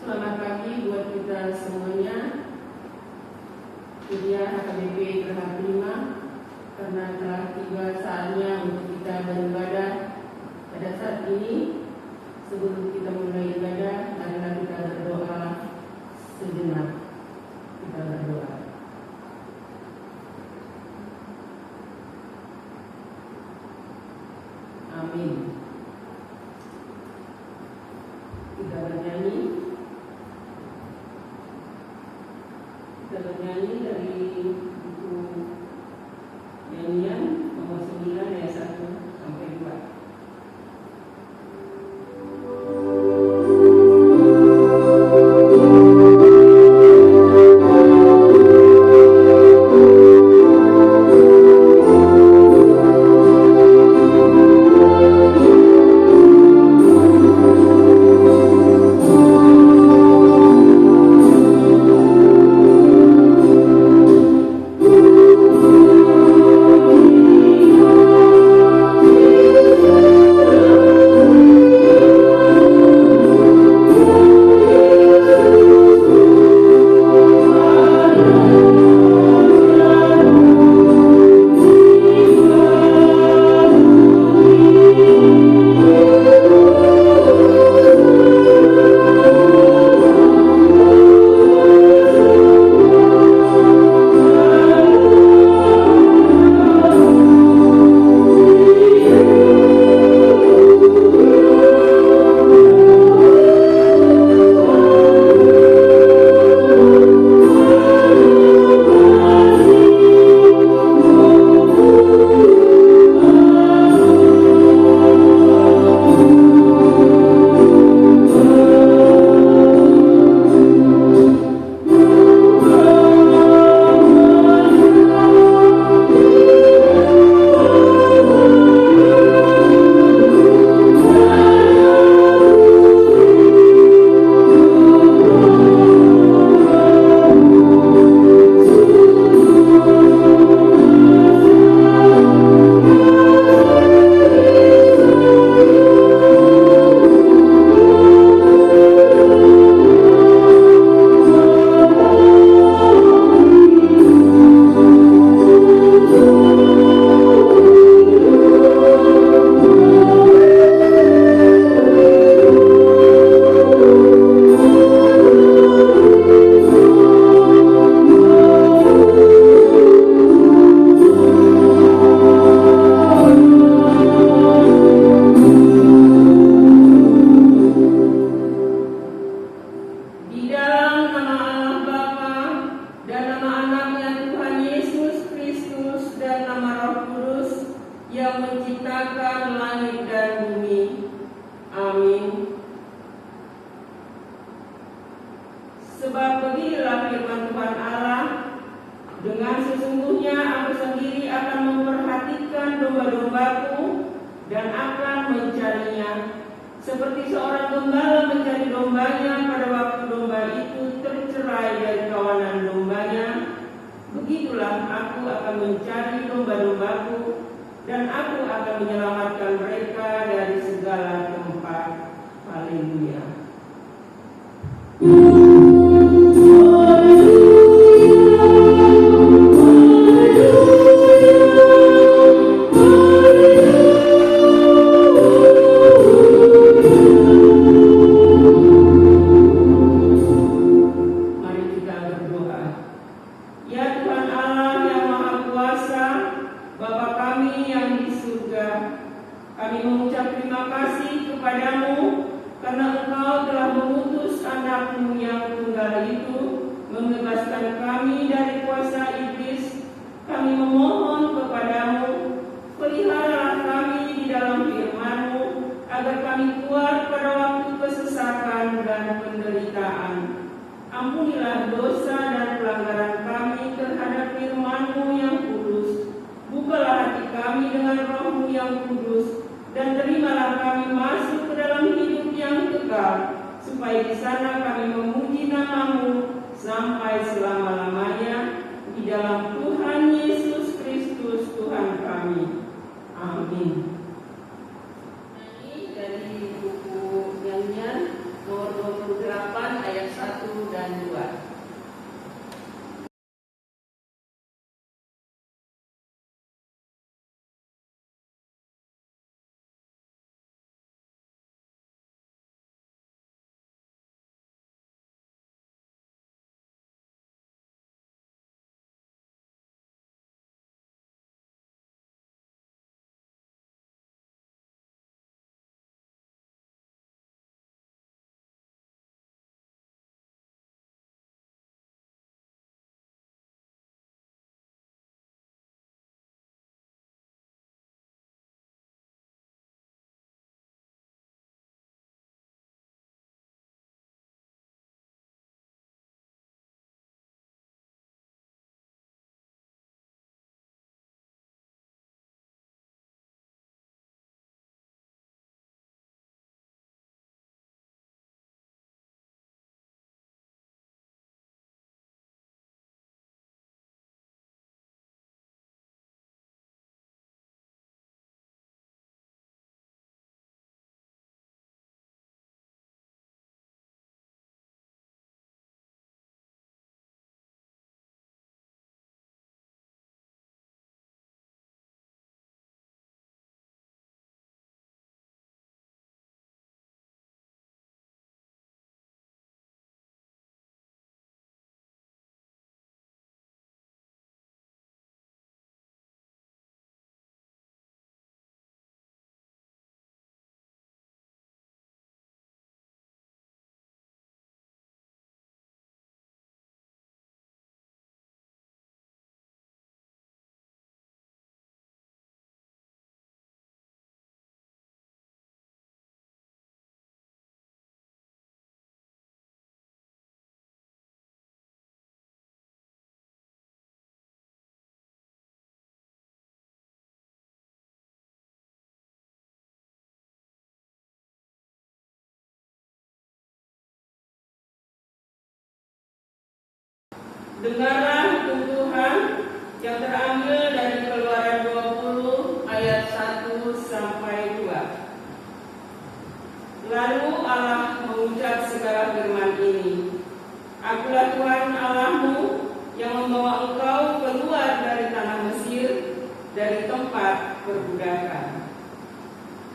Selamat pagi buat kita semuanya. Kuliah HKBP Tahap 5, karena telah tiba saatnya untuk kita beribadah pada saat ini. Sebelum kita mulai ibadah, marilah kita berdoa sejenak. Kita berdoa. Amin. Kita bernyanyi. Kita bernyanyi dari buku nyanyian nomor 9 ayat 1 sampai 2. Sebab beginilah firman Tuhan Allah, dengan sesungguhnya aku sendiri akan memperhatikan domba-dombaku dan akan mencarinya. Seperti seorang gembala mencari dombanya pada waktu domba itu tercerai dari kawanan dombanya, begitulah aku akan mencari domba-dombaku dan aku akan menyelamatkan mereka dari segala tempat. Haleluya. Kami mengucap terima kasih kepadamu karena Engkau telah mengutus anak-Mu yang tunggal itu membebaskan kami dari kuasa kami memohon kepadamu, peliharalah kami di dalam firman-Mu, agar kami kuat pada waktu kesesakan dan penderitaan. Ampunilah dosa dan pelanggaran kami terhadap firman-Mu yang kudus. Bukalah hati kami dengan Roh-Mu yang kudus, dan terimalah kami masuk ke dalam hidup yang kekal, supaya di sana kami memuji nama-Mu sampai selama-lamanya, di dalam Tuhan Yesus Kristus Tuhan kami. Amin. Dari buku Nyanyian nomor 28 ayat 1 dan 2. Dengarlah hukum Tuhan yang terambil dari Keluaran 20 ayat 1 sampai 2. Lalu Allah mengucap segala firman ini, Akulah Tuhan Allahmu yang membawa engkau keluar dari tanah Mesir, dari tempat perbudakan.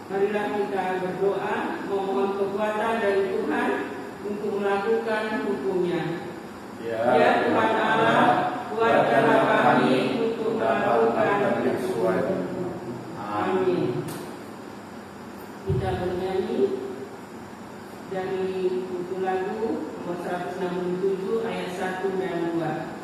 Marilah kita berdoa memohon kekuatan dari Tuhan untuk melakukan hukum-Nya. Ya Tuhan Allah, kuatkanlah kami untuk melakukan sesuai. Amin. Kita bernyanyi dari buku lagu nomor 167 ayat 1 dan 2.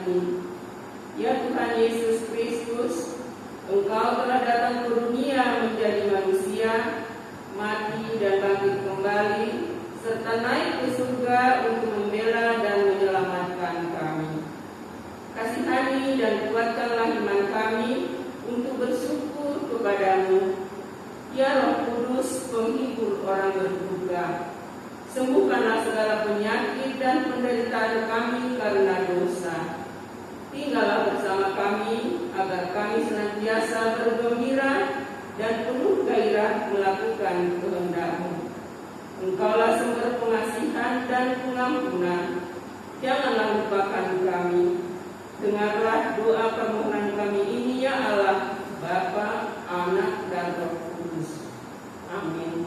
ini. Ya Tuhan Yesus Kristus, Engkau telah datang ke dunia menjadi manusia, mati dan bangkit kembali, serta naik ke surga untuk membela dan menyelamatkan kami. Kasihani dan kuatkanlah iman kami untuk bersyukur kepadamu. Ya Roh Kudus, penghibur orang berduka, sembuhkanlah segala penyakit dan penderitaan kami karena dosa. Tinggallah bersama kami, agar kami senantiasa bergembira dan penuh gairah melakukan kehendak-Mu. Engkaulah sumber pengasihan dan pengampunan. Janganlah lupakan kami. Dengarlah doa permohonan kami ini, ya Allah, Bapa, Anak, dan Roh Kudus. Amin.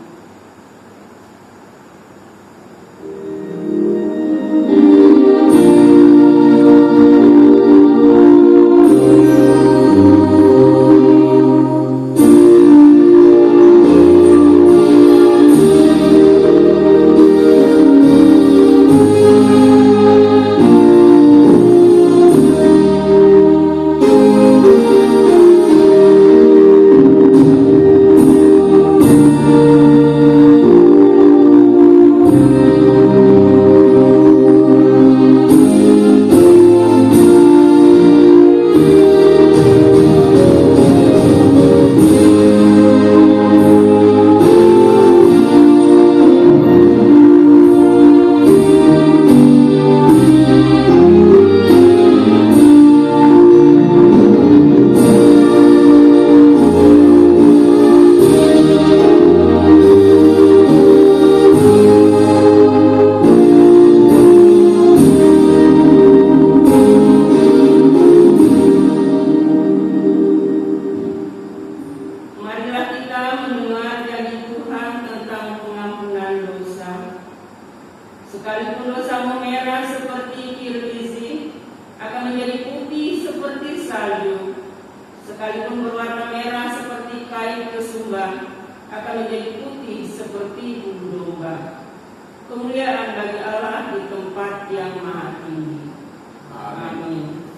Sekalipun dosamu merah seperti kirmizi, akan menjadi putih seperti salju. Sekalipun berwarna merah seperti kain kesumba, akan menjadi putih seperti bulu domba. Kemuliaan bagi Allah di tempat yang maha tinggi. Amin.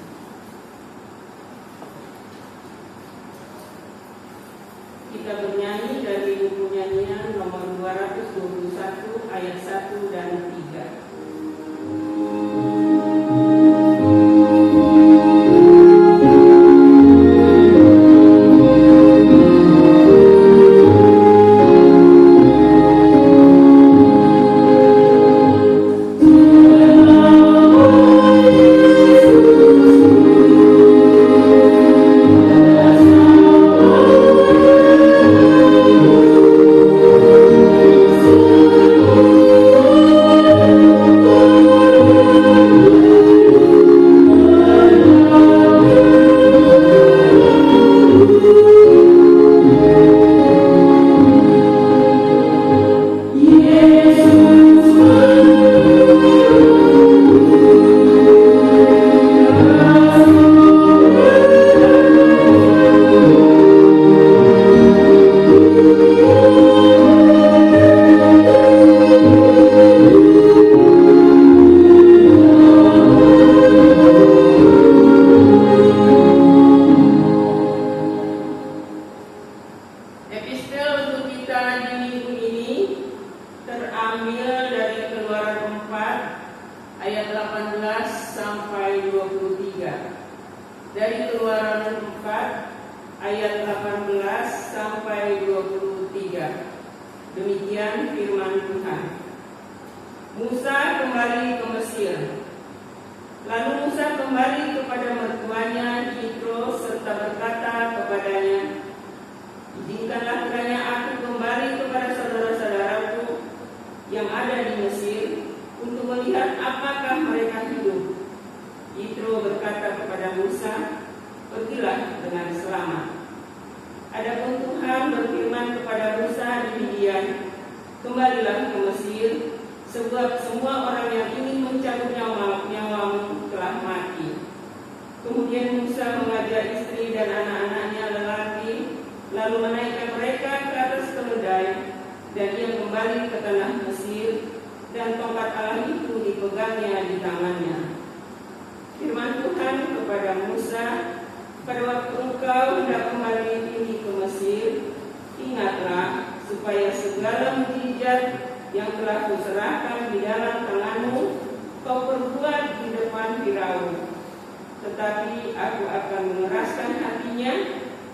Kita bernyanyi dari buku nyanyian nomor 221 ayat 1 dan 3. Dari Keluaran 4 ayat 18 sampai 23. Demikian firman Tuhan. Musa kembali ke Mesir. Lalu Musa kembali kepada mertuanya Yitro serta berkata kepadanya, "Izinkanlah kiranya aku kembali kepada saudara-saudaraku yang ada di Mesir untuk melihat apakah mereka hidup." Yitro berkata kepada Musa, "Pergilah dengan selamat." Adapun Tuhan berfirman kepada Musa di Midian, "Kembalilah ke Mesir, sebab semua orang yang ingin mencabut nyawamu telah mati." Kemudian Musa mengajak istri dan anak-anaknya lelaki, lalu menaikkan mereka ke atas keledai, dan ia kembali ke tanah Mesir, dan tongkat Allah itu dipegangnya di tangannya. Firman Tuhan kepada Musa, pada waktu engkau hendak kembali tinggi ke Mesir, ingatlah supaya segala mukjizat yang telah kuserahkan di dalam tanganmu kau perbuat di depan Firaun. Tetapi aku akan mengeraskan hatinya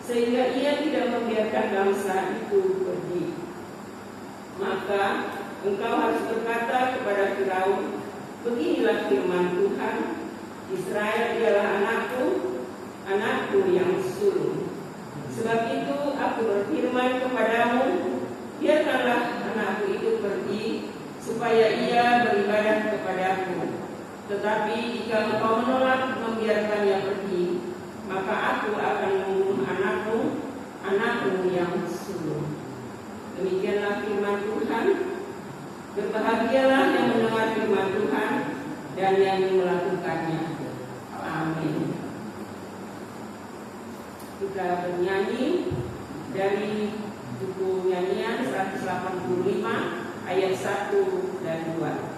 sehingga ia tidak membiarkan bangsa itu pergi. Maka engkau harus berkata kepada Firaun, beginilah firman Tuhan, Israel ialah anakku yang sulung. Sebab itu aku berfirman kepadamu, biarkanlah anakku itu pergi, supaya ia beribadah kepadaku. Tetapi jika engkau menolak membiarkannya pergi, maka aku akan membunuh anakmu yang sulung. Demikianlah firman Tuhan. Berbahagialah yang mendengar firman Tuhan dan yang melakukannya. Amin. Kita bernyanyi dari buku nyanyian 185 ayat 1 dan 2.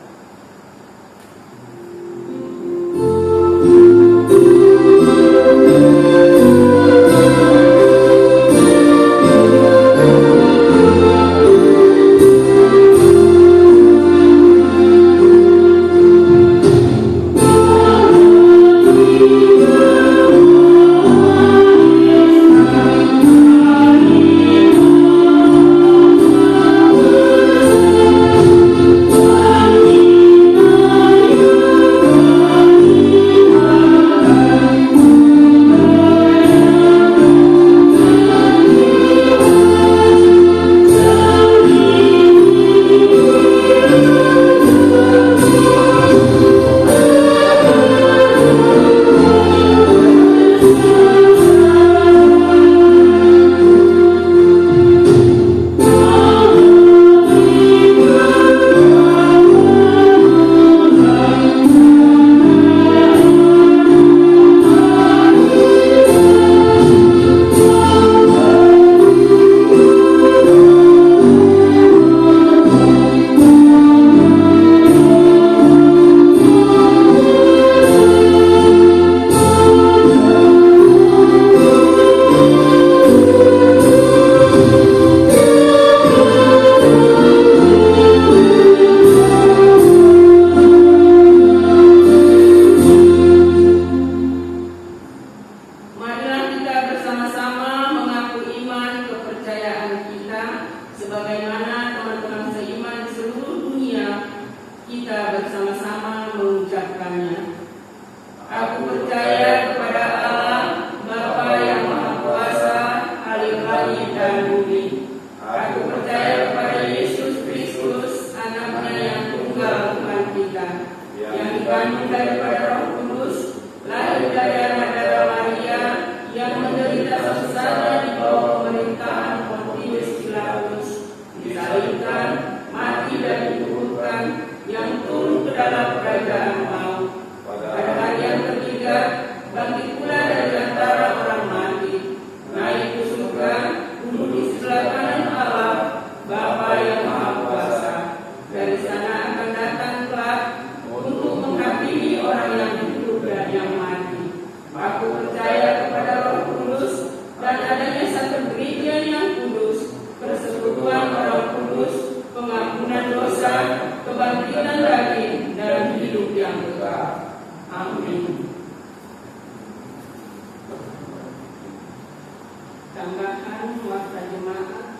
Tambahan warta jemaat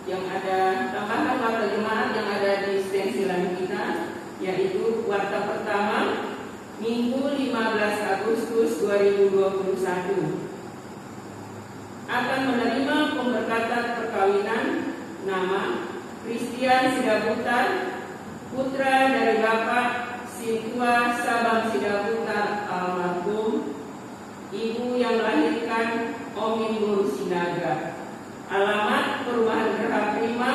yang ada, tambahan warta jemaat yang ada di stensilan kita, yaitu warta pertama Minggu 15 Agustus 2021 akan menerima pemberkatan perkawinan nama Christian Sidaputar, putra dari Bapak Sintua Sabang Sidaputar almarhum, ibu yang melahirkan Omin Guru Sinaga. Alamat Perumahan Gerah Prima,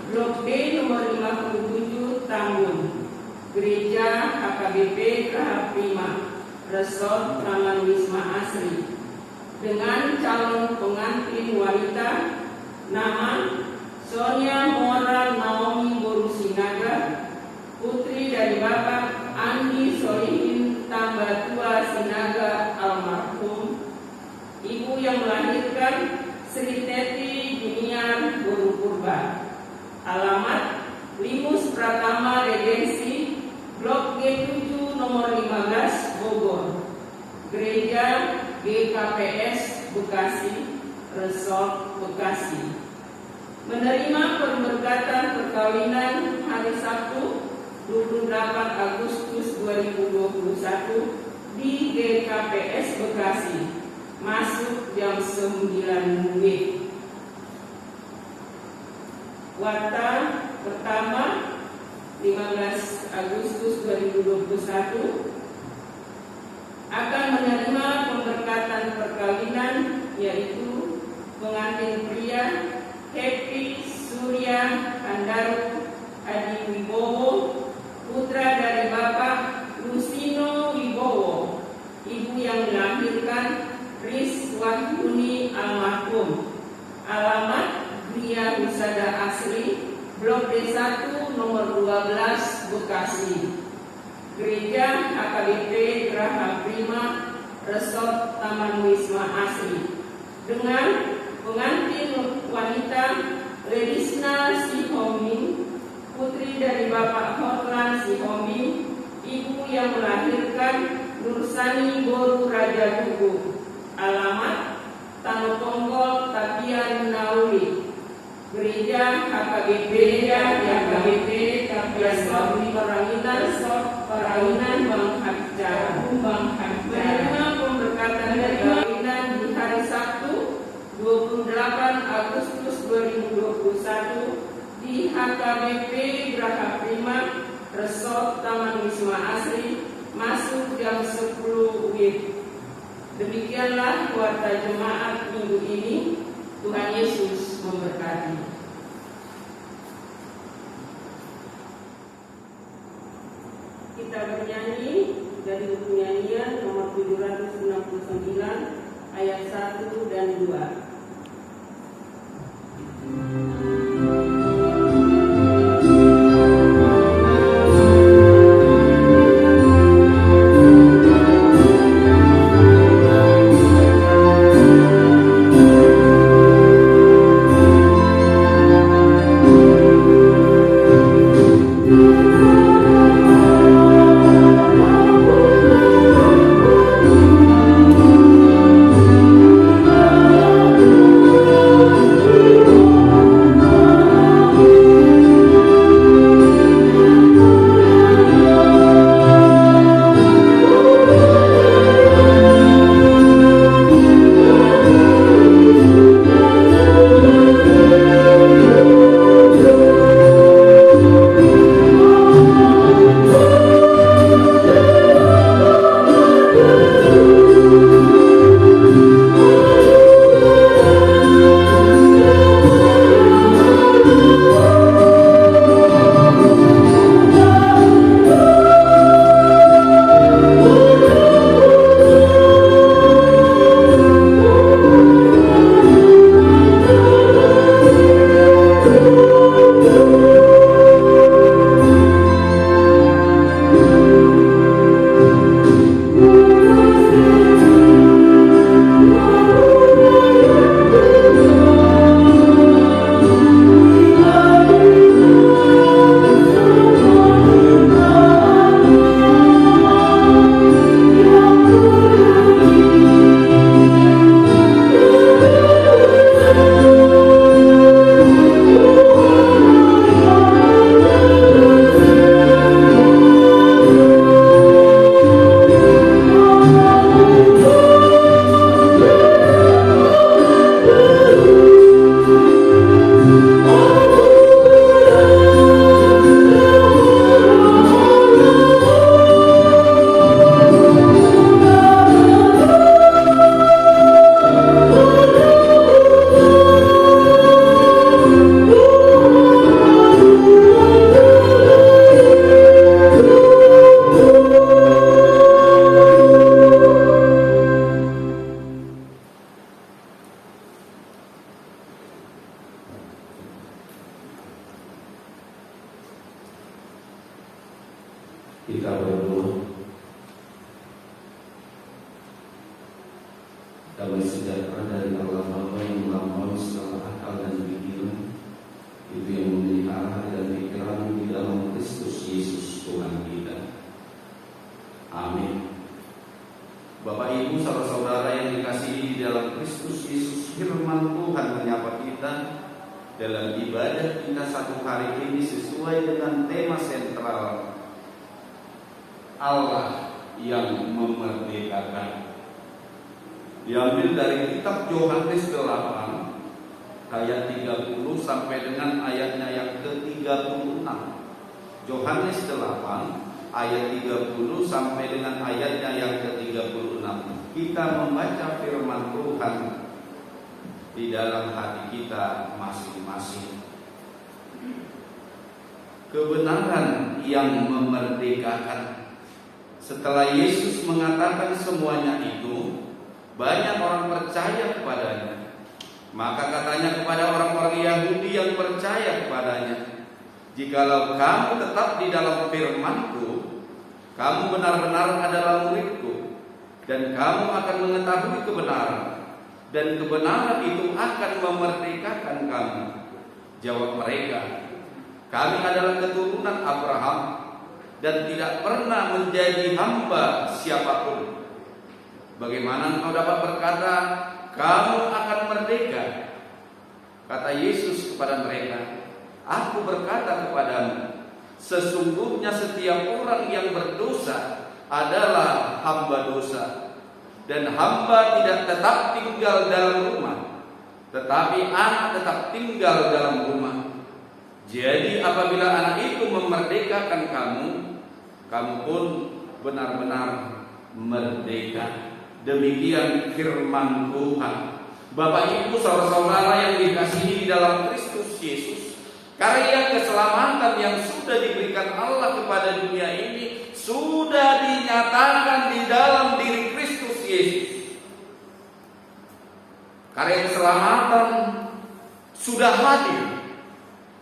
Blok B nomor 57 Tambun, Gereja HKBP Gerah Prima, Resort Taman Wisma Asri. Dengan calon pengantin wanita nama Sonia Moral Naomi Guru Sinaga, putri dari Bapak Andi Solihin Tambatua Sinaga almarhum, ibu yang melahirkan Sri Teti Junior Guru Purba. Alamat Limus Pratama Regensi, Blok G7 nomor 15 Bogor. Gereja GKPS Bekasi, Resort Bekasi. Menerima pemberkatan perkawinan hari Sabtu 28 Agustus 2021 di GKPS Bekasi, masuk jam 9 WIB. Warta pertama 15 Agustus 2021 akan menerima pemberkatan perkawinan, yaitu pengantin pria Happy Surya Kandaru Adi Wibowo, putra dari Bapak Lusino Wibowo, ibu yang melahirkan Riz Wahyuni almarhum. Alamat Gria Husada Asri, Blok D1 nomor 12 Bekasi. Gereja HKBP Geraha Prima, Resort Taman Wisma Asri. Dengan pengantin wanita Ledisna Sihoming, putri dari Bapak Hotlan Sihoming, ibu yang melahirkan Nursani Boru Raja Tugu. Alamat Tanotonggol Tapian Nauli. Gereja HKBP Resort Perkawinan Bang Hajja. Menerima pemberkatan perkawinan di hari Sabtu 28 Agustus 2021 di HKBP Geraha Prima, Resort Taman Wisma Asri, masuk jam 10 WIB. Demikianlah warta jemaat minggu ini. Tuhan Yesus memberkati. Kita bernyanyi dari buku nyanyian nomor 769 ayat 1 dan 2. Kita berdoa. Damai sejahtera dari Allah Bapa yang melampaui segala akal dan pikiran, itu yang memelihara dan pikiran di dalam Kristus Yesus Tuhan kita. Amin. Bapak Ibu saudara-saudara yang dikasihi di dalam Kristus Yesus, firman Tuhan menyapa kita dalam ibadah kita satu hari ini sesuai dengan tema sentral Allah yang memerdekakan. Diambil dari kitab Yohanes 8 ayat 30 sampai dengan ayatnya yang ke-36. Yohanes 8 ayat 30 sampai dengan ayatnya yang ke-36. Kita membaca firman Tuhan di dalam hati kita masing-masing. Kebenaran yang memerdekakan. Setelah Yesus mengatakan semuanya itu, banyak orang percaya kepadanya. Maka katanya kepada orang-orang Yahudi yang percaya kepadanya, "Jikalau kamu tetap di dalam firman-Ku, kamu benar-benar adalah murid-Ku, dan kamu akan mengetahui kebenaran, dan kebenaran itu akan memerdekakan kamu." Jawab mereka, "Kami adalah keturunan Abraham dan tidak pernah menjadi hamba siapapun. Bagaimana engkau dapat berkata, kamu akan merdeka?" Kata Yesus kepada mereka, "Aku berkata kepadamu, sesungguhnya setiap orang yang berdosa adalah hamba dosa. Dan hamba tidak tetap tinggal dalam rumah, tetapi anak tetap tinggal dalam rumah. Jadi apabila anak itu memerdekakan kamu, kamu pun benar-benar merdeka." Demikian firman Tuhan. Bapak Ibu saudara-saudara yang dikasihi di dalam Kristus Yesus, karya keselamatan yang sudah diberikan Allah kepada dunia ini sudah dinyatakan di dalam diri Kristus Yesus. Karya keselamatan sudah hadir.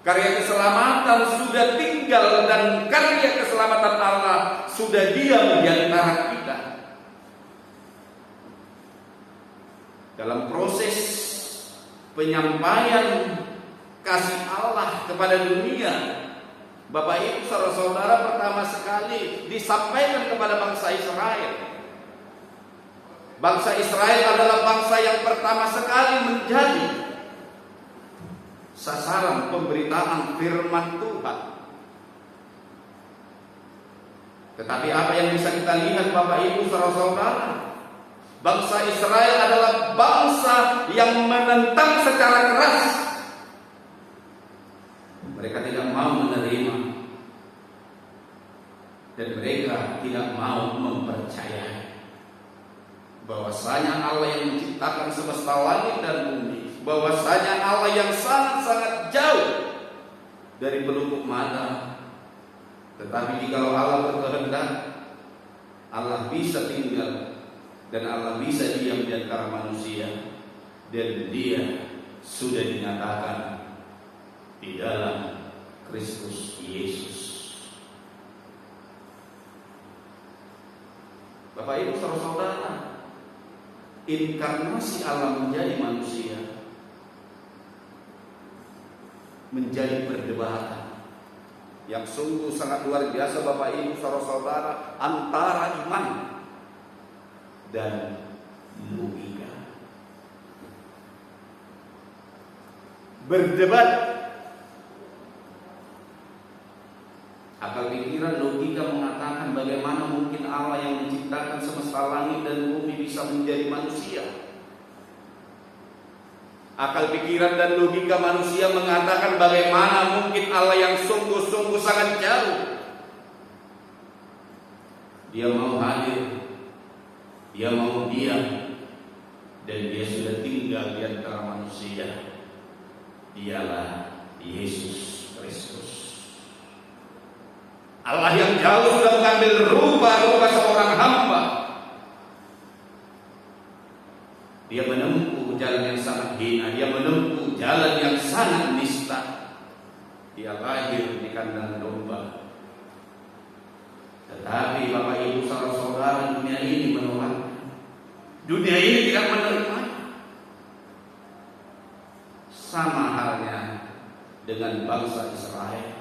Karya keselamatan sudah tinggal, dan karya keselamatan Allah sudah diam di antara kita. Dalam proses penyampaian kasih Allah kepada dunia, Bapak Ibu saudara-saudara, pertama sekali disampaikan kepada bangsa Israel. Bangsa Israel adalah bangsa yang pertama sekali menjadi sasaran pemberitaan firman Tuhan. Tetapi apa yang bisa kita lihat Bapak Ibu saudara-saudara, bangsa Israel adalah bangsa yang menentang secara keras. Mereka tidak mau menerima, dan mereka tidak mau mempercayai bahwasanya Allah yang menciptakan semesta langit dan bumi, bahwasanya Allah yang sangat-sangat jauh dari pelupuk mata. Tetapi jika Allah berkehendak, Allah bisa tinggal dan Allah bisa diam di antara manusia, dan Dia sudah dinyatakan di dalam Kristus Yesus. Bapak Ibu saudara-saudara, inkarnasi Allah menjadi manusia menjadi perdebatan yang sungguh sangat luar biasa Bapak Ibu saudara-saudara, antara iman dan logika. Berdebat, akal pikiran logika mengatakan bagaimana mungkin Allah yang menciptakan semesta langit dan bumi bisa menjadi manusia. Akal pikiran dan logika manusia mengatakan bagaimana mungkin Allah yang sungguh-sungguh sangat jauh, Dia mau hadir, Dia mau diam, dan Dia sudah tinggal di antara manusia. Dialah Yesus Kristus. Allah yang jauh sudah mengambil rupa seorang hamba. Dia menempuh jalan yang sangat hina, Dia menempuh jalan yang sangat nista. Dia lahir di kandang domba, dan Dunia ini tidak menerima. Sama halnya dengan bangsa Israel.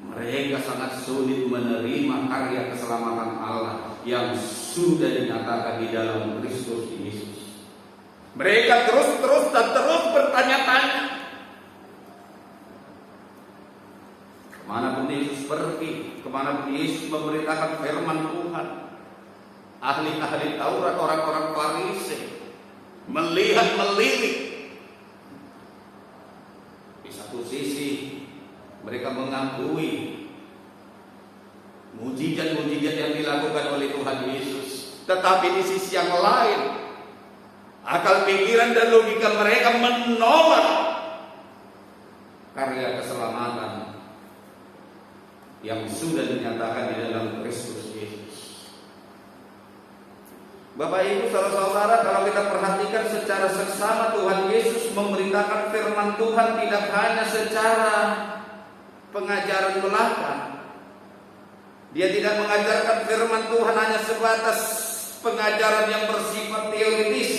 Mereka sangat sulit menerima karya keselamatan Allah yang sudah dinyatakan di dalam Kristus Yesus. Mereka terus bertanya-tanya. Kemanapun Yesus pergi, kemanapun Yesus memberitakan firman Tuhan, ahli-ahli Taurat, orang-orang Farisi melihat melirik. Di satu sisi mereka mengakui mujizat-mujizat yang dilakukan oleh Tuhan Yesus, tetapi di sisi yang lain akal pikiran dan logika mereka menolak karya keselamatan yang sudah dinyatakan di dalam Kristus Yesus. Bapak Ibu saudara-saudara, kalau kita perhatikan secara seksama, Tuhan Yesus memberitakan firman Tuhan tidak hanya secara pengajaran belaka. Dia tidak mengajarkan firman Tuhan hanya sebatas pengajaran yang bersifat teoritis,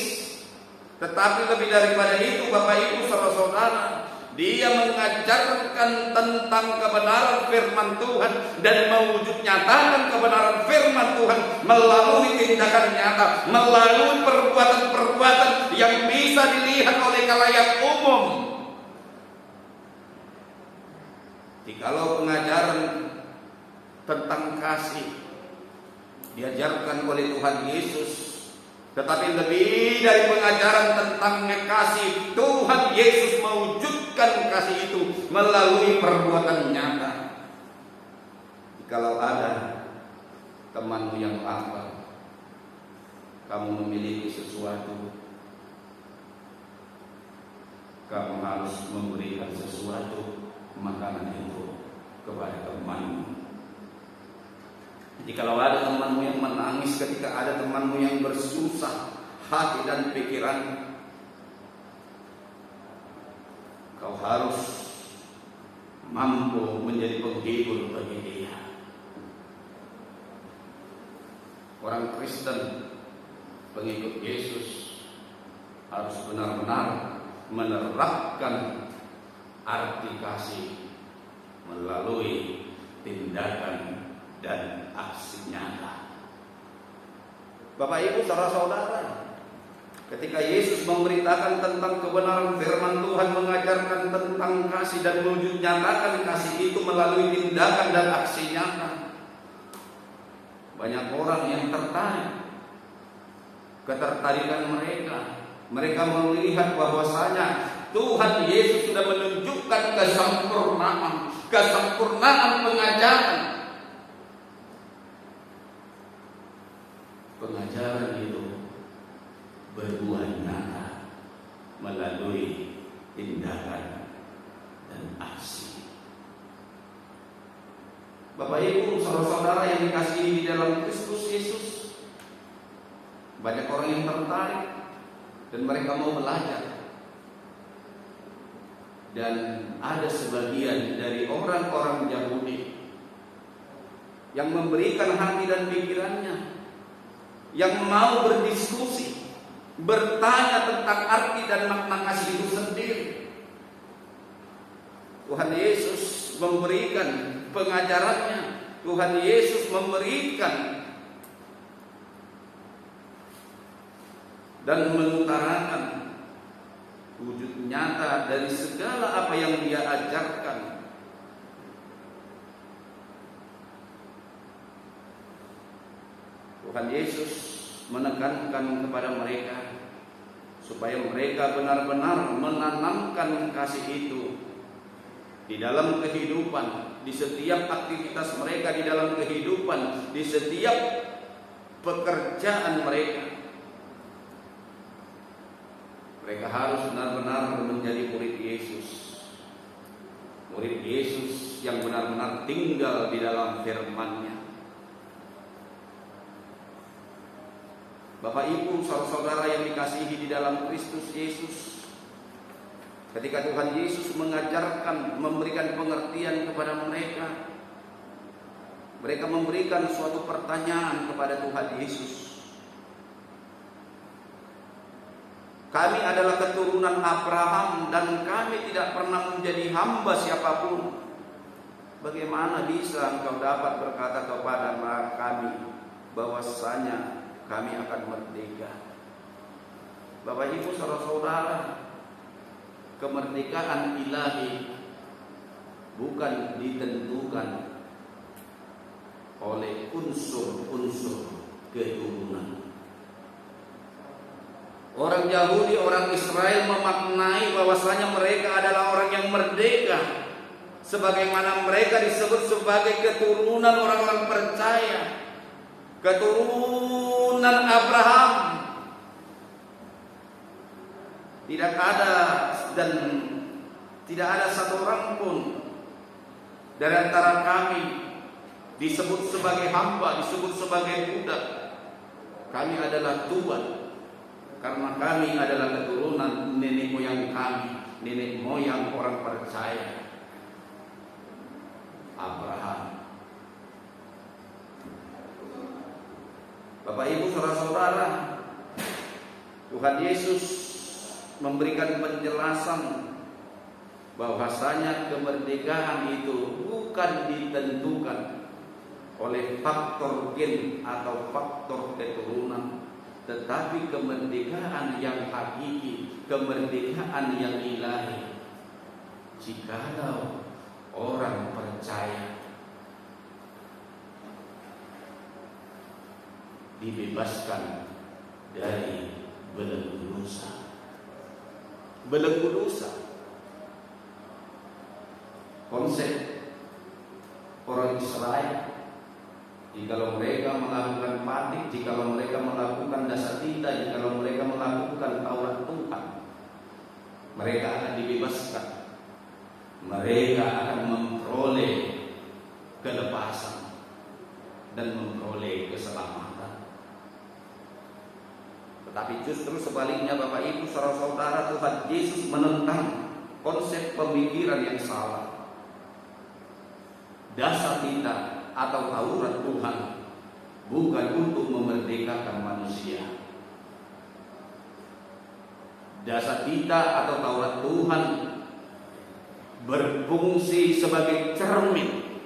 tetapi lebih daripada itu, Bapak Ibu saudara-saudara, dia mengajarkan tentang kebenaran firman Tuhan dan mewujud nyatakan kebenaran firman Tuhan melalui tindakan nyata, melalui perbuatan-perbuatan yang bisa dilihat oleh khalayak umum. Jikalau pengajaran tentang kasih diajarkan oleh Tuhan Yesus, tetapi lebih dari pengajaran tentang kasih, Tuhan Yesus mewujudkan kasih itu melalui perbuatan nyata. Kalau ada temanmu yang lapar, kamu memiliki sesuatu, kamu harus memberikan sesuatu makanan itu kepada temanmu. Jikalau ada temanmu yang menangis ketika ada temanmu yang bersusah hati dan pikiran, kau harus mampu menjadi penghibur bagi dia. Orang Kristen, pengikut Yesus, harus benar-benar menerapkan arti kasih melalui tindakan dan aksi nyata. Bapak Ibu saudara-saudara, ketika Yesus memberitakan tentang kebenaran firman Tuhan, mengajarkan tentang kasih dan mewujud nyatakan kasih itu melalui tindakan dan aksi nyata, banyak orang yang tertarik. Ketertarikan mereka melihat bahwasanya Tuhan Yesus sudah menunjukkan kesempurnaan pengajaran. Pengajaran itu berbuah nyata melalui tindakan dan aksi. Bapak Ibu saudara-saudara yang dikasihi di dalam Kristus Yesus, banyak orang yang tertarik dan mereka mau belajar. Dan ada sebagian dari orang-orang Yahudi yang memberikan hati dan pikirannya, yang mau berdiskusi, bertanya tentang arti dan makna kasih itu sendiri. Tuhan Yesus memberikan pengajarannya, Tuhan Yesus memberikan dan mengutarakan wujud nyata dari segala apa yang dia ajarkan. Tuhan Yesus menekankan kepada mereka supaya mereka benar-benar menanamkan kasih itu di dalam kehidupan, di setiap aktivitas mereka, di dalam kehidupan, di setiap pekerjaan mereka. Mereka harus benar-benar menjadi murid Yesus, murid Yesus yang benar-benar tinggal di dalam firman-Nya. Bapak Ibu saudara-saudara yang dikasihi di dalam Kristus Yesus, ketika Tuhan Yesus mengajarkan, memberikan pengertian kepada mereka, mereka memberikan suatu pertanyaan kepada Tuhan Yesus. Kami adalah keturunan Abraham dan kami tidak pernah menjadi hamba siapapun. Bagaimana bisa engkau dapat berkata kepada kami bahwasanya kami akan merdeka? Bapak Ibu saudara-saudara, kemerdekaan ilahi bukan ditentukan oleh unsur-unsur keturunan. Orang Yahudi, orang Israel memaknai bahwasanya mereka adalah orang yang merdeka, sebagaimana mereka disebut sebagai keturunan orang-orang percaya, keturunan Abraham. Tidak ada dan tidak ada satu orang pun dari antara kami disebut sebagai hamba, disebut sebagai budak. Kami adalah tuan. Karena kami adalah keturunan nenek moyang kami, nenek moyang orang percaya, Abraham. Bapak Ibu saudara-saudara, Tuhan Yesus memberikan penjelasan bahwasanya kemerdekaan itu bukan ditentukan oleh faktor gen atau faktor keturunan, tetapi kemerdekaan yang hakiki, kemerdekaan yang ilahi, jikalau orang percaya dibebaskan dari belenggu dosa. Belenggu dosa, konsep orang Israel, jikalau mereka melakukan patik, jikalau mereka melakukan dasatita, jikalau mereka melakukan Taurat Tuhan, mereka akan dibebaskan. Mereka akan memperoleh kelepasan dan memperoleh keselamatan. Tetapi justru sebaliknya Bapak Ibu saudara-saudara, Tuhan Yesus menentang konsep pemikiran yang salah. Dasatita atau Taurat Tuhan bukan untuk memerdekakan manusia. Dasatita atau Taurat Tuhan berfungsi sebagai cermin,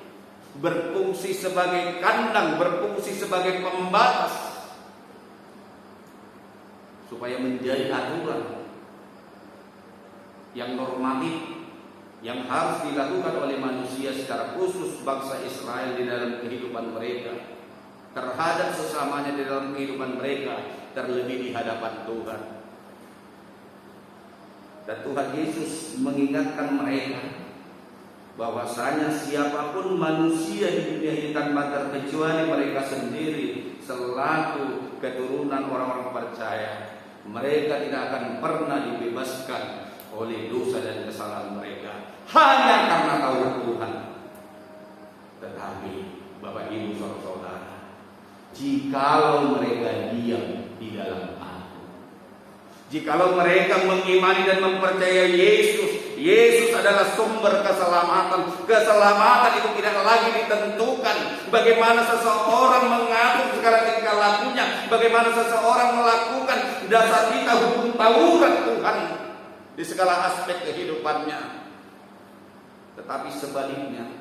berfungsi sebagai kandang, berfungsi sebagai pembatas, supaya menjadi aturan yang normatif yang harus dilakukan oleh manusia, secara khusus bangsa Israel di dalam kehidupan mereka, terhadap sesamanya di dalam kehidupan mereka, terlebih di hadapan Tuhan. Dan Tuhan Yesus mengingatkan mereka bahwasanya siapapun manusia di dunia ini tanpa terkecuali mereka sendiri selaku keturunan orang-orang percaya, mereka tidak akan pernah dibebaskan oleh dosa dan kesalahan mereka hanya karena Taurat Tuhan. Tetapi Bapak Ibu saudara-saudara, jikalau mereka diam di dalam Aku, jikalau mereka mengimani dan mempercayai Yesus adalah sumber keselamatan. Keselamatan itu tidak lagi ditentukan bagaimana seseorang mengatur segala tingkah lakunya, bagaimana seseorang melakukan dasatita hukum Taurat Tuhan di segala aspek kehidupannya. Tetapi sebaliknya,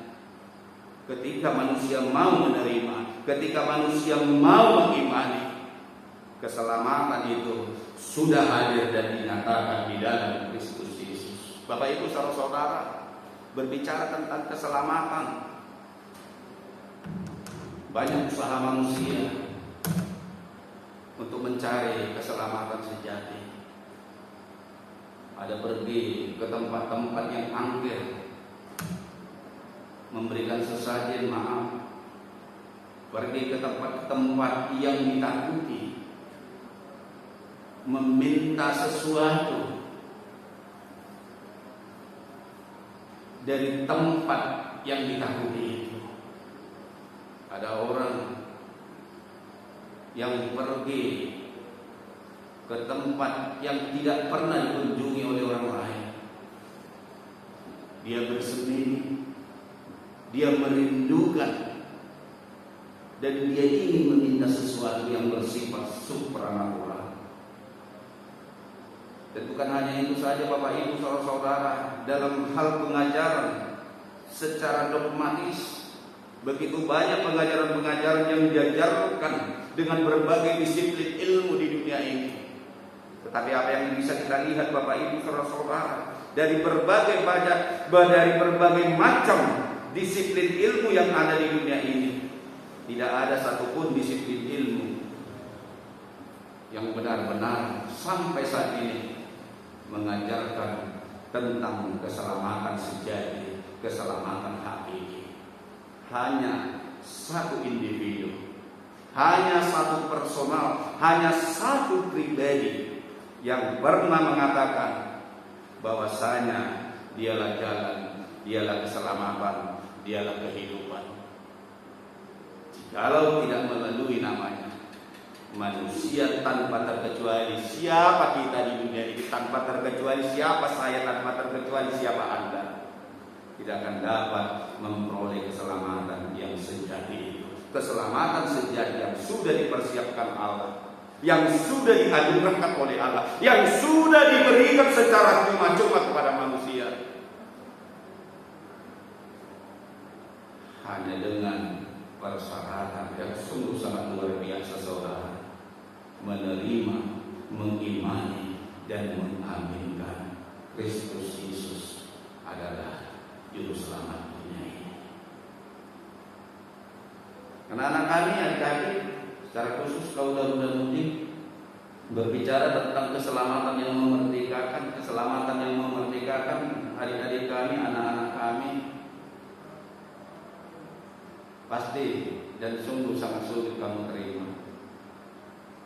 ketika manusia mau menerima, ketika manusia mau mengimani, keselamatan itu sudah hadir dan dinyatakan di dalam Kristus Yesus. Bapak Ibu saudara-saudara, berbicara tentang keselamatan, banyak usaha manusia untuk mencari keselamatan sejati. Ada pergi ke tempat-tempat yang angker, memberikan sesajen maaf, pergi ke tempat-tempat yang ditakuti, meminta sesuatu dari tempat yang ditakuti itu. Ada orang yang pergi ke tempat yang tidak pernah dikunjungi oleh orang lain. Dia bersembunyi, dia merindukan, dan dia ingin meminta sesuatu yang bersifat supranatural. Bukan hanya itu saja Bapak Ibu Saudara, dalam hal pengajaran secara dogmatis, begitu banyak pengajaran-pengajaran yang diajarkan dengan berbagai disiplin ilmu di dunia ini. Tetapi apa yang bisa kita lihat Bapak Ibu Saudara, dari berbagai macam disiplin ilmu yang ada di dunia ini, tidak ada satupun disiplin ilmu yang benar-benar sampai saat ini mengajarkan tentang keselamatan sejati, keselamatan hakiki. Hanya satu individu, hanya satu personal, hanya satu pribadi yang pernah mengatakan bahwasanya dialah jalan, dialah keselamatan, dialah kehidupan. Jikalau tidak melalui namanya, manusia tanpa terkecuali, siapa kita di dunia ini, tanpa terkecuali siapa saya, tanpa terkecuali siapa Anda, tidak akan dapat memperoleh keselamatan yang sejati itu. Keselamatan sejati yang sudah dipersiapkan Allah, yang sudah dianugerahkan oleh Allah, yang sudah diberikan secara cuma-cuma kepada manusia. Hanya dengan persyaratan yang sungguh sangat luar biasa, saudara, menerima, mengimani, dan mengaminkan Kristus Yesus adalah juru selamat dunia ini. Anak-anak kami, adik-adik, secara khusus Kauda Muda Mudi berbicara tentang keselamatan yang memerdekakan, keselamatan yang memerdekakan adik-adik kami, anak-anak kami. Pasti dan sungguh sangat sulit kamu terima.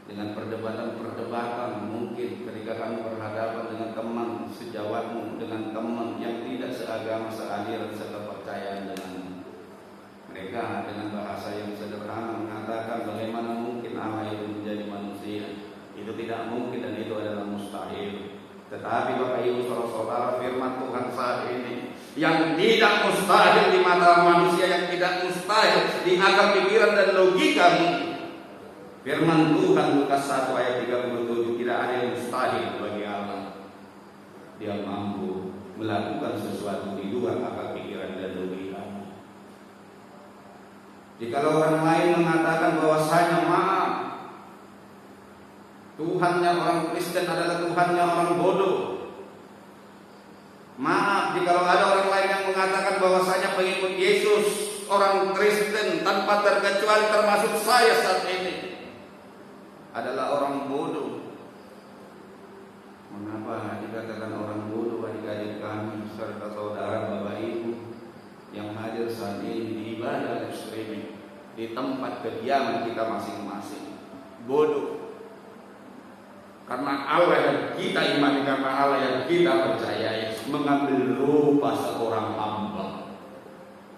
Dengan perdebatan-perdebatan, mungkin ketika kamu berhadapan dengan teman sejawatmu, dengan teman yang tidak seagama, sealiran, sekepercayaan denganmu. Mereka dengan bahasa yang sederhana mengatakan bagaimana mungkin Allah itu menjadi manusia. Itu tidak mungkin dan itu adalah mustahil. Tetapi Bapak Ibu Saudara, firman Tuhan saat ini yang tidak mustahil di mata manusia, yang tidak mustahil di akal pikiran dan logikamu. Firman Tuhan Lukas 1 ayat 37, tidak ada yang mustahil bagi Allah. Dia mampu melakukan sesuatu di luar akal pikiran dan logikamu. Jika orang lain mengatakan bahwasanya maaf, Tuhannya orang Kristen adalah Tuhannya orang bodoh. Maaf jika ada orang lain yang mengatakan bahwasanya pengikut Yesus orang Kristen tanpa terkecuali termasuk saya saat ini adalah orang bodoh. Mengapa dikatakan orang bodoh adik-adik kami serta saudara Bapak Ibu yang hadir saat ini di ibadah live streaming di tempat kediaman kita masing-masing? Bodoh karena Allah yang kita imani, karena Allah yang kita percayai mengambil rupa seorang hamba.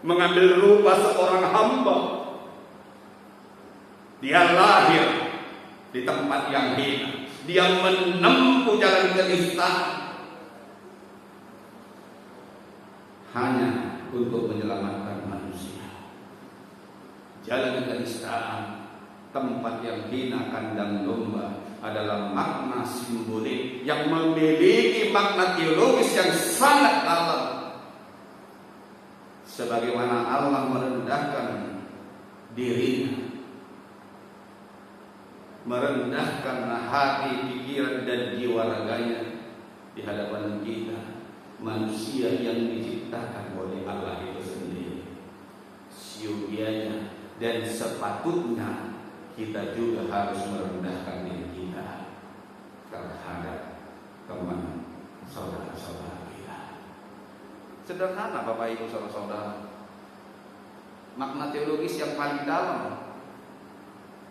Mengambil rupa seorang hamba. Dia lahir di tempat yang hina. Dia menempuh jalan kenistaan hanya untuk menyelamatkan manusia. Jalan kenistaan, tempat yang hina, kandang domba, adalah makna simbolik yang memiliki makna teologis yang sangat dalam. Sebagaimana Allah merendahkan dirinya, merendahkan hati, pikiran, dan jiwa raganya di hadapan kita, manusia yang diciptakan oleh Allah itu sendiri. Siogianya dan sepatutnya kita juga harus merendahkan diri kita terhadap teman saudara-saudara kita. Sederhana Bapak Ibu saudara-saudara, makna teologis yang paling dalam.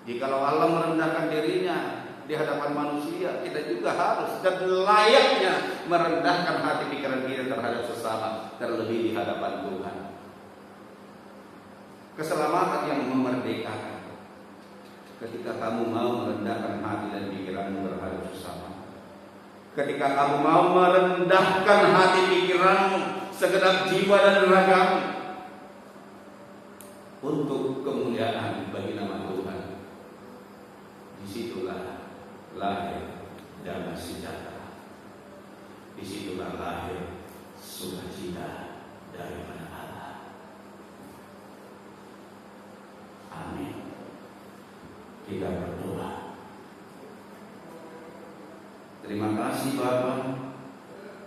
Jikalau Allah merendahkan dirinya di hadapan manusia, kita juga harus dan layaknya merendahkan hati pikiran kita terhadap sesama, terlebih di hadapan Tuhan. Keselamatan yang memerdekakan ketika kamu mau merendahkan hati dan pikiranmu terhadap sesama. Ketika kamu mau merendahkan hati pikiranmu, segenap jiwa dan ragamu untuk kemuliaan bagi nama Tuhan, disitulah lahir damai sejahtera. disitulah lahir sukacita daripada Allah. Amin. Kita berdoa. Terima kasih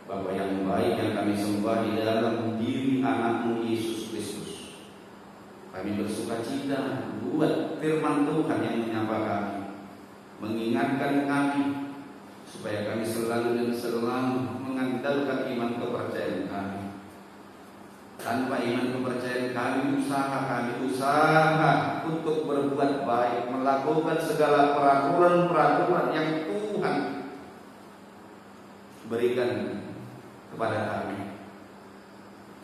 Bapa yang baik yang kami sembah di dalam diri anak-Mu Yesus Kristus. Kami bersukacita buat firman Tuhan yang menyapa kami, mengingatkan kami supaya kami selalu dan selalu mengandalkan iman kepercayaan kami. Tanpa iman kepercayaan kami usaha untuk berbuat baik, melakukan segala peraturan-peraturan yang Tuhan berikan kepada kami.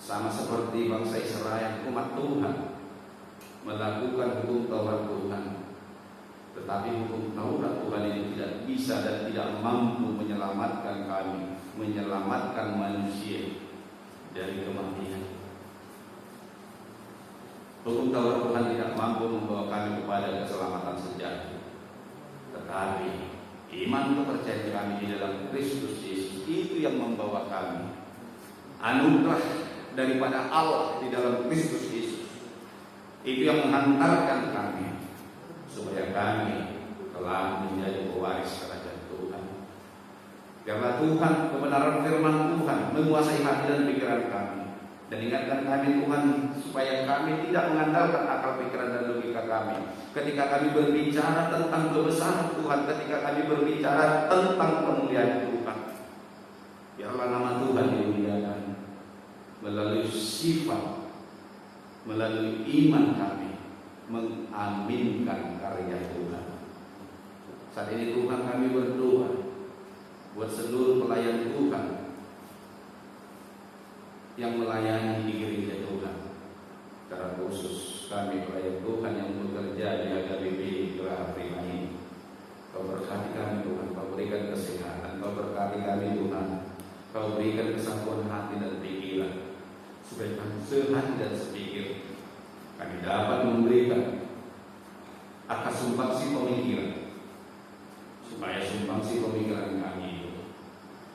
Sama seperti bangsa Israel, umat Tuhan melakukan hukum Taurat Tuhan, tetapi hukum Taurat Tuhan itu tidak bisa dan tidak mampu menyelamatkan kami, menyelamatkan manusia dari kematian. Hukum Taurat Tuhan tidak mampu membawa kami kepada keselamatan sejati, tetapi iman kepercayaan kami di dalam Kristus Yesus itu yang membawa kami. Anugerah daripada Allah di dalam Kristus Yesus itu yang menghantarkan kami supaya kami telah menjadi pewaris kerajaan Tuhan. Karena Tuhan, kebenaran firman Tuhan menguasai hati dan pikiran kami. Dan ingatkan kami Tuhan supaya kami tidak mengandalkan akal pikiran dan logika kami ketika kami berbicara tentang kebesaran Tuhan, ketika kami berbicara tentang kemuliaan Tuhan. Biarlah nama Tuhan dimuliakan melalui sifat, melalui iman kami mengaminkan karya Tuhan. Saat ini Tuhan, kami berdoa buat seluruh pelayan Tuhan yang melayani di gereja Tuhan. Secara khusus kami pelayan Tuhan yang bekerja di HKBP Geraha Prima ini. Kau berkati kami Tuhan, Kau berikan kesehatan, Kau berkati kami Tuhan, Kau berikan kesatuan hati dan pikiran, supaya kami sehati dan sepikir kami dapat memberikan akan sumbangsi pemikiran, supaya sumbangsi pemikiran kami itu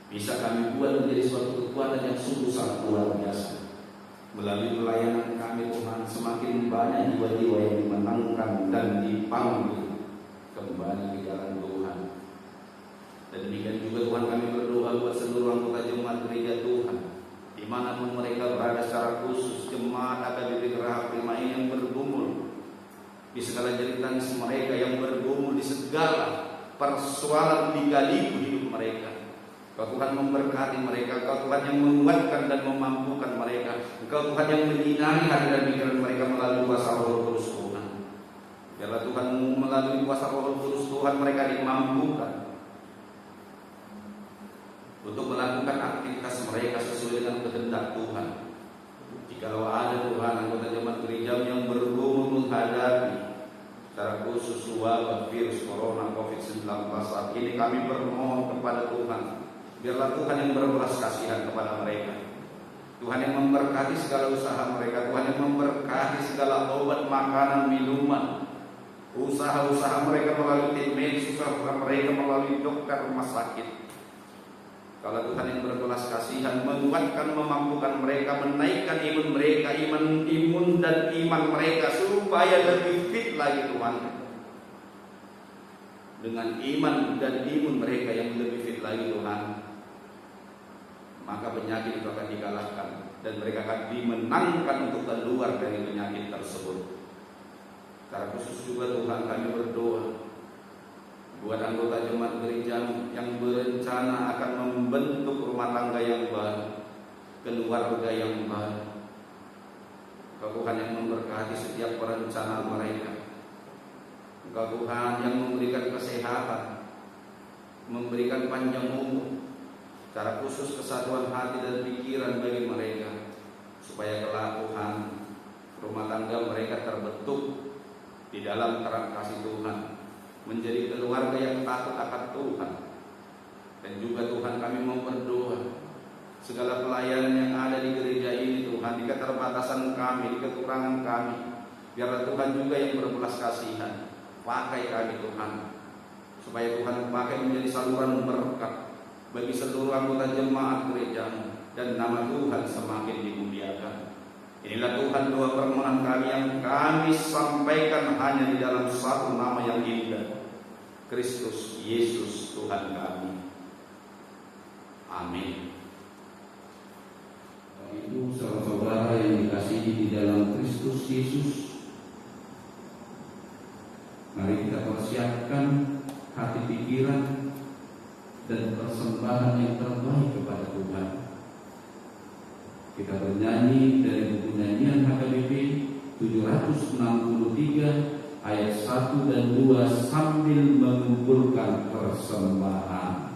bisa kami buat menjadi suatu kekuatan yang sungguh sangat luar biasa. Melalui pelayanan kami Tuhan, semakin banyak jiwa-jiwa yang dimenangkan dan dipanggil kembali ke jalan Tuhan. Dan demikian juga Tuhan, kami berdoa buat seluruh anggota jemaat gereja Tuhan, dimanapun mereka berada, secara khusus jemaat HKBP Geraha Prima ini yang bergumul di segala jeritan mereka, yang bergumul di segala persoalan lika-liku hidup mereka. Kau Tuhan memberkati mereka, Kau Tuhan yang menguatkan dan memampukan mereka, Kau Tuhan yang menyinari hati dan pikiran mereka melalui kuasa Roh Kudus Tuhan. Biarlah Tuhan, melalui kuasa Roh Kudus Tuhan mereka dimampukan untuk melakukan aktivitas mereka sesuai dengan kehendak Tuhan. Jikalau ada Tuhan anggota jemaat gereja yang bergumul menghadapi secara khusus wabah virus corona COVID-19 saat ini, kami bermohon kepada Tuhan, biarlah Tuhan yang berbelas kasihan kepada mereka. Tuhan yang memberkati segala usaha mereka, Tuhan yang memberkati segala obat, makanan, minuman, usaha-usaha mereka melalui tim medis, usaha mereka melalui dokter rumah sakit. Kalau Tuhan yang berbelas kasihan, menguatkan, memampukan mereka, menaikkan imun mereka, imun dan iman mereka supaya lebih fit lagi Tuhan. Dengan iman dan imun mereka yang lebih fit lagi Tuhan, maka penyakit itu akan dikalahkan dan mereka akan dimenangkan untuk keluar dari penyakit tersebut. Secara khusus juga Tuhan, kami berdoa buat anggota jemaat gereja yang berencana akan membentuk rumah tangga yang baru, keluarga yang baru. Kau Tuhan yang memberkati setiap perencanaan mereka. Kau Tuhan yang memberikan kesehatan, memberikan panjang umur, secara khusus kesatuan hati dan pikiran bagi mereka, supaya kelak Tuhan rumah tangga mereka terbentuk di dalam terang kasih Tuhan, menjadi keluarga yang takut akan Tuhan. Dan juga Tuhan, kami mau berdoa segala pelayanan yang ada di gereja ini Tuhan, di keterbatasan kami, di kekurangan kami, biarlah Tuhan juga yang berbelas kasihan pakai kami Tuhan, supaya Tuhan pakai menjadi saluran berkat, bagi seluruh anggota jemaat gereja, dan nama Tuhan semakin dimuliakan. Inilah Tuhan doa permohonan kami yang kami sampaikan hanya di dalam satu nama yang indah, Kristus Yesus Tuhan kami. Amin. Ibu saudara yang dikasihi di dalam Kristus Yesus, mari kita persiapkan hati pikiran dan persembahan yang terbaik kepada Tuhan. Kita bernyanyi dari buku nyanyian HKBP 763 ayat 1 dan 2 sambil mengumpulkan persembahan.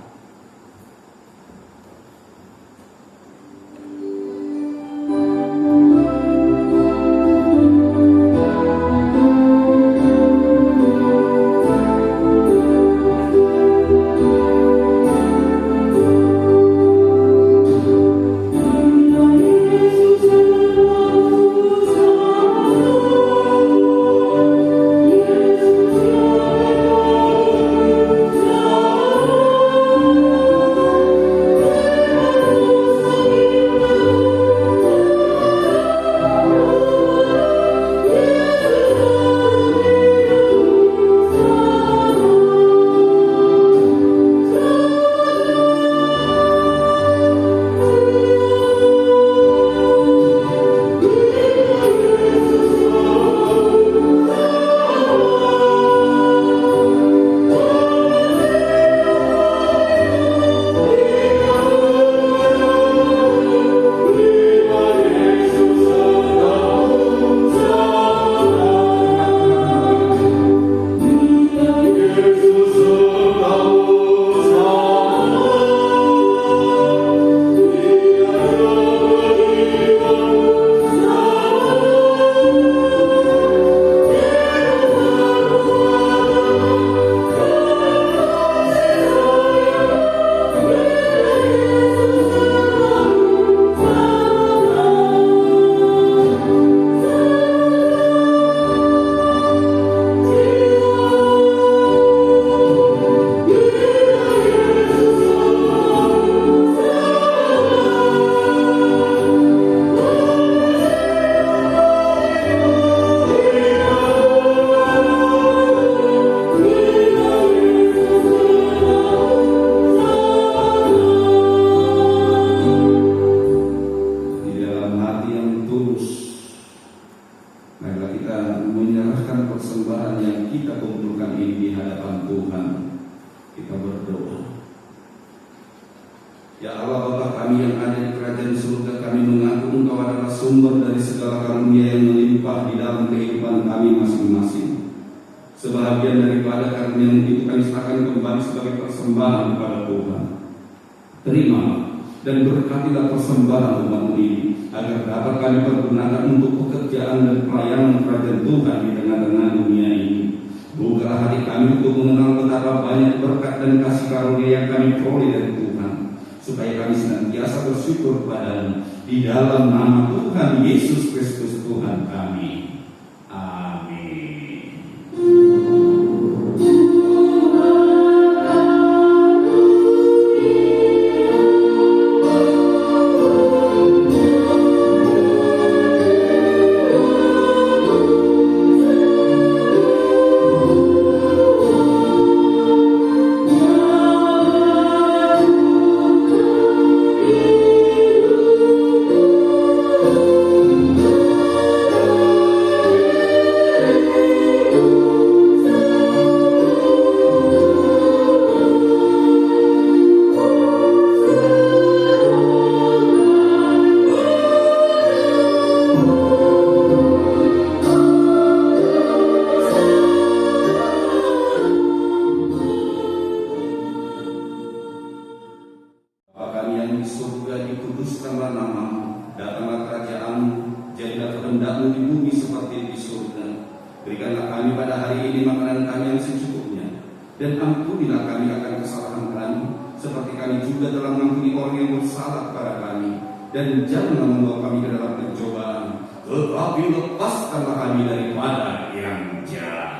Dan janganlah membawa kami ke dalam pencobaan, tetapi lepaskanlah kami daripada yang jahat.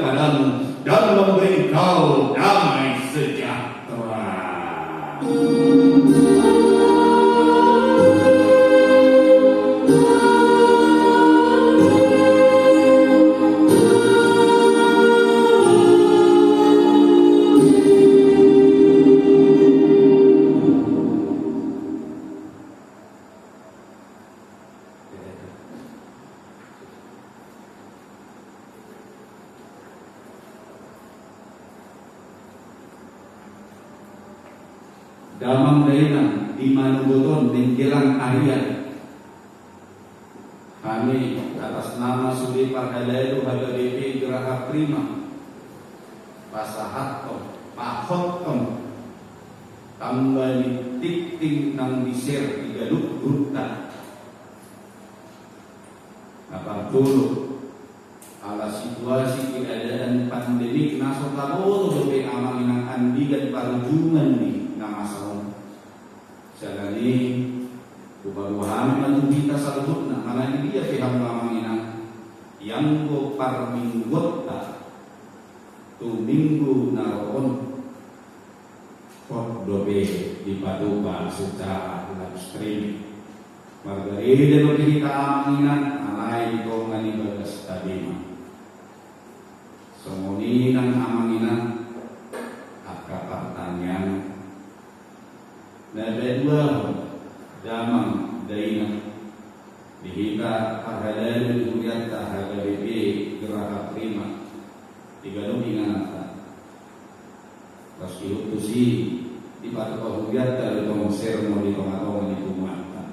kepadamu dan memberi engkau damai sejahtera. Damang dainang di manuboton menjelang harian. Kami atas nama Sudi Parhalalu HDP Geraha Prima Pasahatto Pahottom tambah tikting nang diser Tigaluk Gurta apa dulu ala situasi keadaan pandemik nasotabo sampai amanginang andigan parjungan nih nama salam jalani kubaruhan manubita salutna malani dia pihak lamangina yang go parminggota tu minggu naron dobe di paduka secara live stream margarida no kita aminan alai ko ngani bagas tadima somoni nang aminan akka pertanyaan dua damang daina dihita ahalalu duriata halabibi Geraha Prima tiga lumingan pas diutusi di patuh huriata di tongser mau di tongatongan di kumata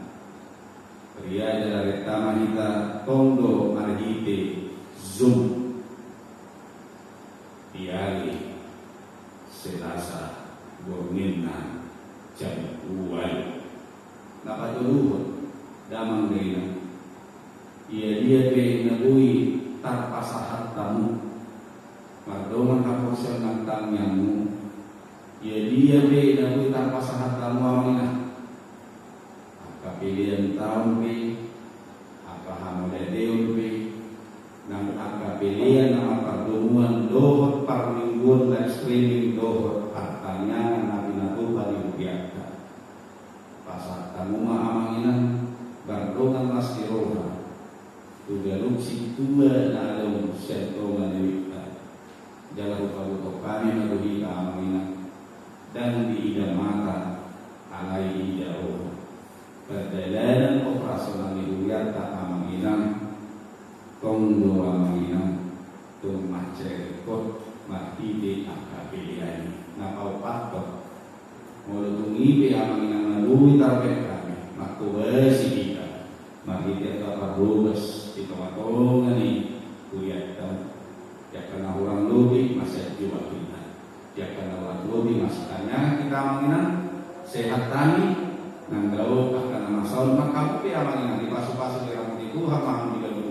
pria dari tamanita tondo margite zoom diali selasa gorminna jam 2 napatuluhon damang daina dia pe nabui tanpa sahat tamu mardongan kaporsen ng tangyamu dia pe nabui tanpa sahat tamu amina kapilian taon pe apa hamodedeon pe nang kapilian ng pardumuan dohot parmingguan live streaming dohot hartanya nabi natuba di Rupiata pasal tamu maamanginan bardongan lastiroha tugalung si tua dalam sentongan dewita jalan upaluto kami meruhi keamanginan dan di ida mata alai ida roha perjalanan operasional di Rupiata amanginan tondo amanginan tumah cerekot mahide akapiliani napau patok mulungi pe amanginan nalui tarpet kami makubasi kita mahide kaparubas di tomatongan ni kuyatan ya kana orang lobi masih jiwa kita ya kana orang lobi masih tanya kita amanginan sehat tani nang daw akan masaul maka pe amanginan di pasu-pasu di rambut itu hamam di dalam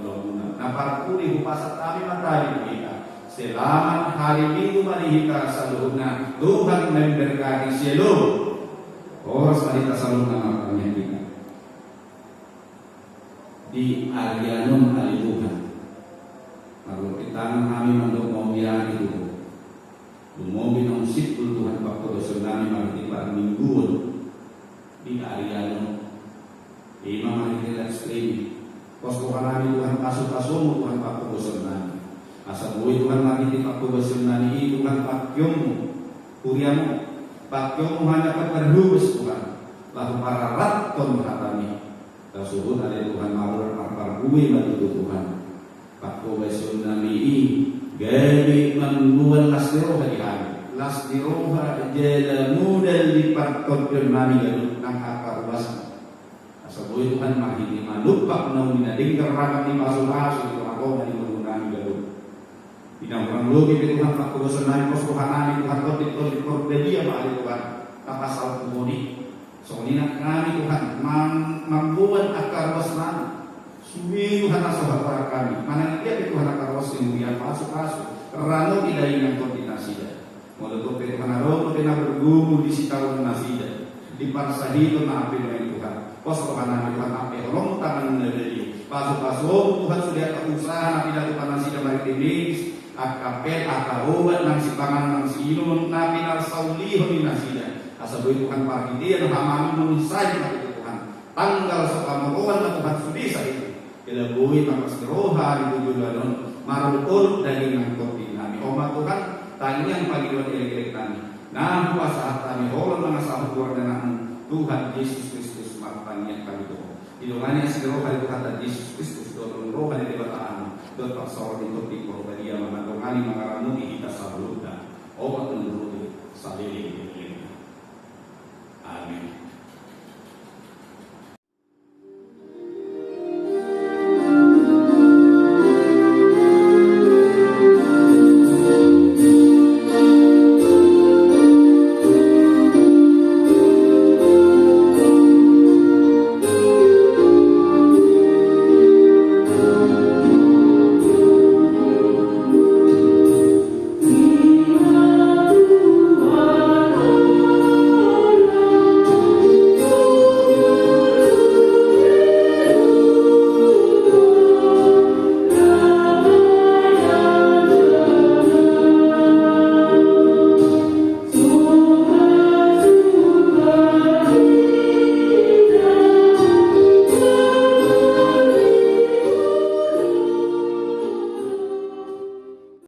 naparpuri hupasat kami matahari kita selamat hari Minggu marihita saluhna Tuhan memberkati seluruh orang marihita saluhna makanya kita di Arianum ali Tuhan lalu kita kami mandok mobilan itu lumobi nang sipul Tuhan waktu dosenami marihita mingguan di Arianum imam marihita ekstrim posko kanami Tuhan kasu-kasumu Tuhan waktu dosenami asal buih Tuhan lagi di waktu dosenami Tuhan pakyongmu kuriamu pakyongmu hanya keterhubus Tuhan lalu para raton hatami Tasuhun ada Tuhan malur parpar bumi bagi Tuhan Pakko besunami gabi membuat lasdiroha di hari lasdiroha jala mudal di partot nami gaduh nang akar basa asabuhi Tuhan mahini malupak naumina dingkar rakam di pasu-pasu di makoma di nami gaduh bidang orang logi di Tuhan Pakko besunami poskohanami Tuhan kotit korbedia bagi Tuhan tapasal kumuni soalnya kami Tuhan membuat akar wasman suwi Tuhan asohat para kami mana dia Tuhan akar was kemudian pasu-pasu rano tidak ingin koordinasi Walau Tuhan aroh pernah bergumul di sitawan nasida di parsahito na api dengan Tuhan pos kepada Tuhan api rom tangan dari pasu-pasu Tuhan sudah usaha tidak Tuhan nasida balik timis akapet akaobat nang si pangan nang si inom napi nang saulihon inasida asaboy Tuhan pagidian hamami memisai na itu Tuhan tanggal sa pamaruan na Tuhan sudisa itu ilabuhi makasroha itu juga non marul daging ng kopi nami oma Tuhan tangian Panginoon ilig-ilig nami na puasa kami holon mga sahod ng Tuhan Yesus Kristus makapanian kami doon ilungannya segera Tuhan dan Yesus Kristus doon rohan di bataan doon paksawal itu di korban dia mengandungani mengaramuni kita